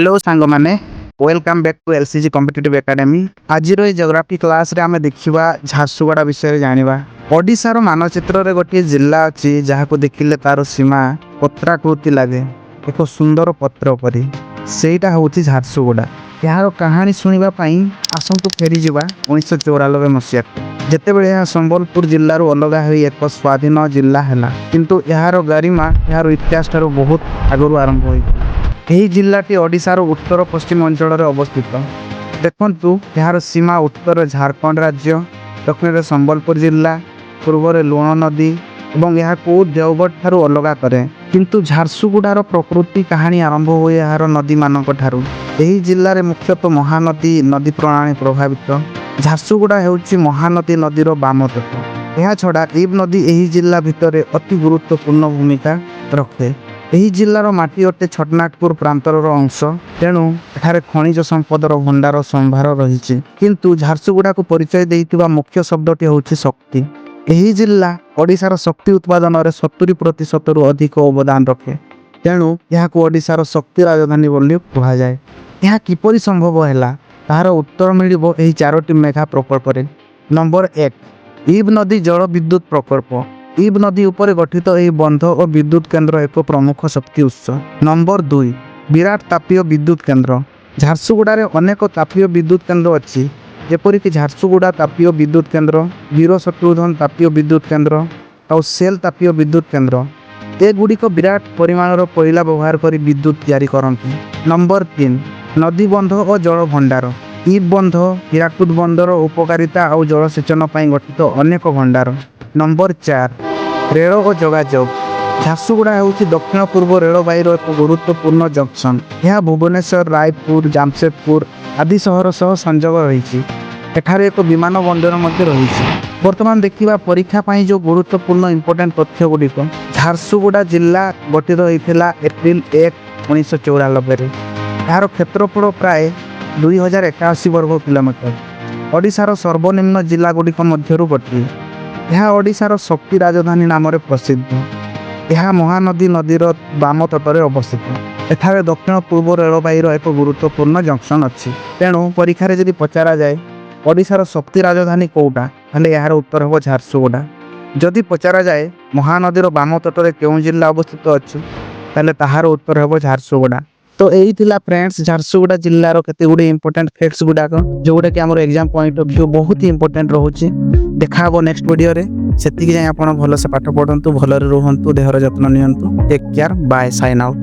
Hello सांग मैंने welcome back to LCG competitive academy. आज जियोग्राफी क्लास रे आमे देखिबा झारसुगुड़ा विषय जानिबा। ओडिशा रो मानचित्र रे गोटे जिल्ला अछि जहाको देखिले तार सीमा पत्राकृति लागे एक सुंदर पत्र परी सेटा होउछि झारसुगुड़ा। यार कहानी सुनिबा पई आसंतु फेरी जिबा 1994 मसिया जेतेबेले यह संबलपुर जिल्लार अलगा होई एक स्वाधीन जिल्ला हैला, किंतु यार गरिमा यार इतिहास ठारो बहुत आगरु आरंभ होई। यही जिल्लाटी ओडिशार उत्तर पश्चिम अंचल अवस्थित। देखु यार सीमा उत्तर झारखंड राज्य, दक्षिण संबलपुर जिल्ला, पूर्व लुण नदी और यह देवगढ़ ठारू अलग करे। किंतु झारसुगुड़ार प्रकृति कहानी आरंभ हुए यार नदी मानक ठारू। यही जिल्ला रे मुख्यतः महानदी नदी प्रणाली प्रभावित। झारसुगुड़ा हेउछि महानदी नदीर बाम तट। यह छड़ा रीब नदी यही जिल्ला भितर अति गुरुत्वपूर्ण भूमिका रखे। यही जिल्लार माटी अटे छटनागपुर प्रांतर अंश, तेणु एठारे खनिज संपदर भंडार संभार रही। किंतु झारसुगुड़ा को परिचय देइतिबा मुख्य शब्दटी होउछि शक्ति। यही जिल्ला ओडिशार शक्ति उत्पादन रे 70% रु अधिक अवदान रखे, तेणु यह ओडिशार शक्ति राजधानी बोली कहा जाए। यह किपरि संभव हैला तार उत्तर मिलिबो एही चारोटी मेगा प्रकल्प रे। नंबर 1 रीब नदी जल विद्युत प्रकल्प। रीब नदी उपर गठित यह बंध और विद्युत केन्द्र एक प्रमुख शक्ति उत्स। नंबर 2 विराट तापीय विद्युत केन्द्र। झारसुगुड़ा रे अनेक तापीय विद्युत केन्द्र अच्छी, जेपरिक झारसुगुड़ा तापीय विद्युत केन्द्र, वीर शत्रुघ्न तापीय विद्युत केन्द्र और सेल तापीय विद्युत केन्द्र। एगुड़िक विराट परिमाणर कोयला व्यवहार कर विद्युत तैयारी करती। नंबर 3 नदी बंध और जल भंडार। ईब बंध हीराकुद बंदर उपकारिता और जलसेचन गठित अनेक भंडार। नंबर 4 रेल और जोगाजोग। झारसुगुड़ा होउछि दक्षिण पूर्व रेलवाईर एक गुरुत्वपूर्ण जंक्शन। यह भुवनेश्वर, रायपुर, जामशेदपुर आदि सहर सह संजोग रही। एठारे एक विमान बंदर मध्य रही। वर्तमान देखिबा परीक्षा पाई जो गुरुत्वपूर्ण इंपोर्टेंट तथ्य गुड़िक। झारसुगुड़ा जिला गठित होइथिला एप्रिल 1, 1994। यार क्षेत्रफल प्राय 2081 वर्ग किलोमीटर। ओडिशार सर्वनिम्न जिला गुड़िक मध्यरु गोटिए। यह ओडिशार शक्ति राजधानी नाम प्रसिद्ध। यह महानदी नदीर बाम तटरे अवस्थित। एठारे दक्षिण पूर्व रेलवाईर एक गुरुत्वपूर्ण जंक्शन अच्छी, तेणु परीक्षा रे यदि पचारा जाए ओडिशार शक्ति राजधानी कोउटा हेले यार उत्तर हो झारसुगुड़ा। जदि पचारा जाए महानदीर बाम तटरे केउं जिल्ला अवस्थित अच्छी ताले ताहार उत्तर हो झारसुगुड़ा। तो यही थिला फ्रेंड्स झारसुगुड़ा जिल्लार केते गुडे इंपोर्टेंट फैक्ट्स गुडाक जोटा कि हमर एग्जाम पॉइंट ऑफ व्यू बहुत ही इंपोर्टेंट रहउची। देखा हबो नेक्स्ट वीडियो रे। सेतिकी जाय आपण भलो से पाठ पढंतु, भलो रे रहंतु, देहर जत्न नियंतु। Take care, bye, sign out.